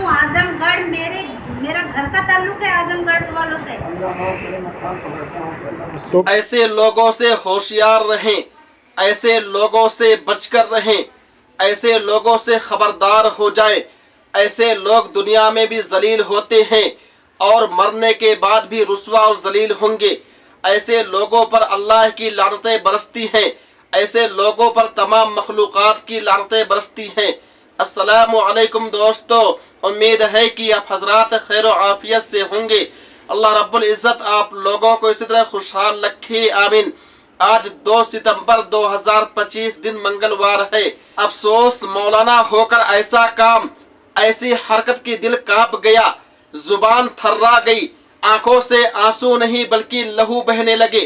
हूँ आजमगढ़। मेरा घर का ताल्लुक है आजमगढ़ वालों से। तो ऐसे लोगों से होशियार रहें, ऐसे लोगों से बचकर रहें, ऐसे लोगों से खबरदार हो जाएं। ऐसे लोग दुनिया में भी जलील होते हैं और मरने के बाद भी रुस्वा और जलील होंगे। ऐसे लोगों पर अल्लाह की लानतें बरसती हैं, ऐसे लोगों पर तमाम मखलूक़ात की लानतें बरसती हैं। अस्सलामु अलैकुम दोस्तों, उम्मीद है कि आप हजरात खैर आफियत से होंगे। अल्लाह रब्बुल इज़्ज़त आप लोगों को इसी तरह खुशहाल रखे, आमीन। आज 2 सितंबर 2025 दिन मंगलवार है। अफसोस मौलाना होकर ऐसा काम, ऐसी हरकत की दिल कांप गया, जुबान थर्रा गई, आंखों से आंसू नहीं बल्कि लहू बहने लगे।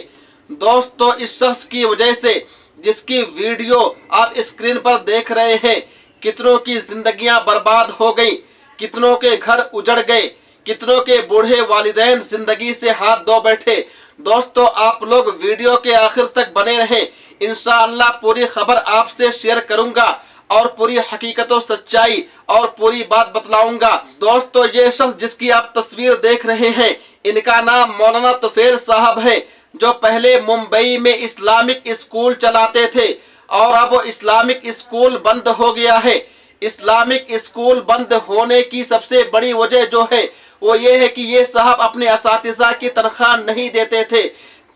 दोस्तों, इस शख्स की वजह से जिसकी वीडियो आप स्क्रीन पर देख रहे हैं, कितनों की जिंदगियां बर्बाद हो गई, कितनों के घर उजड़ गए, कितनों के बूढ़े वालिदैन जिंदगी से हाथ धो बैठे। दोस्तों, आप लोग वीडियो के आखिर तक बने रहें। इंशाअल्लाह पूरी खबर आपसे शेयर करूंगा और पूरी हकीकत और सच्चाई और पूरी बात बतलाऊंगा। दोस्तों, ये शख्स जिसकी आप तस्वीर देख रहे हैं, इनका नाम मौलाना तुफैल साहब है, जो पहले मुंबई में इस्लामिक स्कूल चलाते थे और अब इस्लामिक स्कूल बंद हो गया है। इस्लामिक स्कूल बंद होने की सबसे बड़ी वजह जो है वो ये है कि ये साहब अपने असातिज़ा की तनख्वाह नहीं देते थे।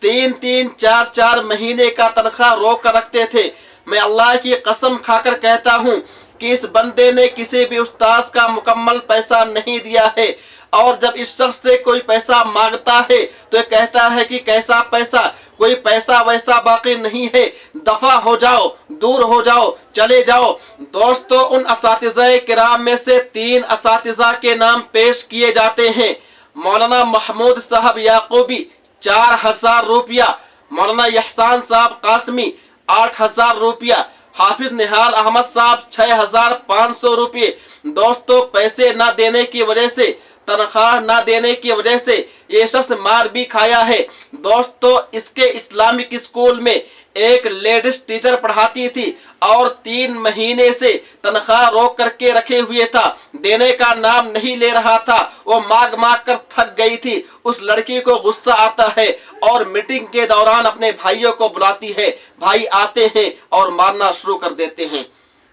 3-3, 4-4 महीने का तनख्वाह रोक कर रखते थे। मैं अल्लाह की कसम खाकर कहता हूँ कि इस बंदे ने किसी भी उस्ताद का मुकम्मल पैसा नहीं दिया है। और जब इस शख्स से कोई पैसा मांगता है तो ये कहता है कि कैसा पैसा, कोई पैसा वैसा बाकी नहीं है, दफा हो जाओ, दूर हो जाओ, चले जाओ। दोस्तों, उन असातिज़ा किराम में से 3 असातिज़ा के नाम पेश किए जाते हैं। मौलाना महमूद साहब याकूबी 4000 रुपया, मौलाना यहसान साहब कासमी 8000 रुपया, हाफिज निहाल अहमद साहब 6500 रुपये। दोस्तों, पैसे न देने की वजह से, तनख्वाह ना देने की वजह से ये शख्स मार भी खाया है। दोस्तों, इसके इस्लामिक स्कूल में एक लेडीज टीचर पढ़ाती थी और 3 महीने से तनख्वाह रोक करके रखे हुए था, देने का नाम नहीं ले रहा था। वो मांग मांग कर थक गई थी। उस लड़की को गुस्सा आता है और मीटिंग के दौरान अपने भाइयों को बुलाती है। भाई आते हैं और मारना शुरू कर देते हैं।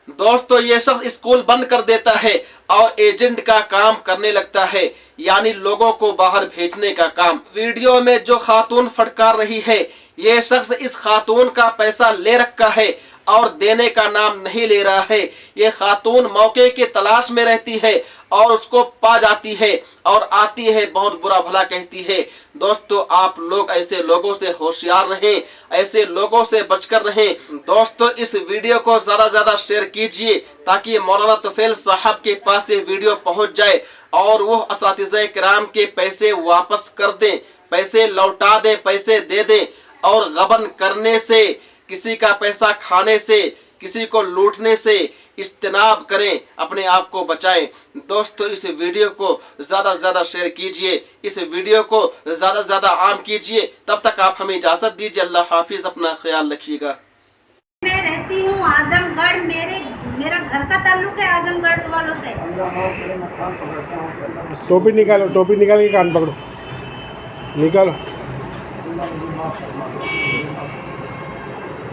दोस्तों, ये शख्स स्कूल बंद कर देता है और एजेंट का काम करने लगता है, यानी लोगों को बाहर भेजने का काम। वीडियो में जो खातून फटकार रही है, ये शख्स इस खातून का पैसा ले रखा है और देने का नाम नहीं ले रहा है। ये खातून मौके की तलाश में रहती है और उसको पा जाती है और आती है, बहुत बुरा भला कहती है। दोस्तों, आप लोग ऐसे लोगों से होशियार रहें, ऐसे लोगों से बचकर रहें। दोस्तों, इस वीडियो को ज्यादा ज्यादा शेयर कीजिए ताकि मौलाना तुफैल साहब के पास ये वीडियो पहुंच जाए और वो असातिज़ा किराम के पैसे वापस कर दें, पैसे लौटा दें, पैसे दे दें। और गबन करने से, किसी का पैसा खाने से, किसी को लूटने से इज्तनाब करें, अपने आप को बचाएं। दोस्तों, इस वीडियो को ज़्यादा से ज़्यादा शेयर कीजिए, इस वीडियो को ज़्यादा से ज़्यादा आम कीजिए। तब तक आप हमें इजाज़त दीजिए। अल्लाह हाफिज़, अपना ख्याल रखिएगा। मैं रहती हूँ आजमगढ़। मेरा घर का ताल्लुक है आजमगढ़ वालों से। टोपी निकालो, टोपी निकाल के कान पकड़ो, निकालो।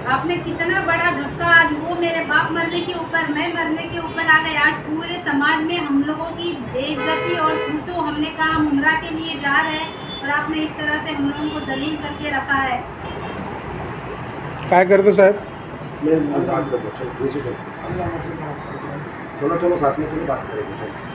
आपने कितना बड़ा धक्का, आज वो मेरे बाप मरने के ऊपर, मैं मरने के ऊपर आ गए। आज पूरे समाज में हम लोगों की बेइज्जती और तो हमने कहा हम उम्रा के लिए जा रहे हैं और आपने इस तरह से हम लोगों को जलील करके रखा है। क्या करते साहब? चलो चलो साथ में चलो बात करेंगे।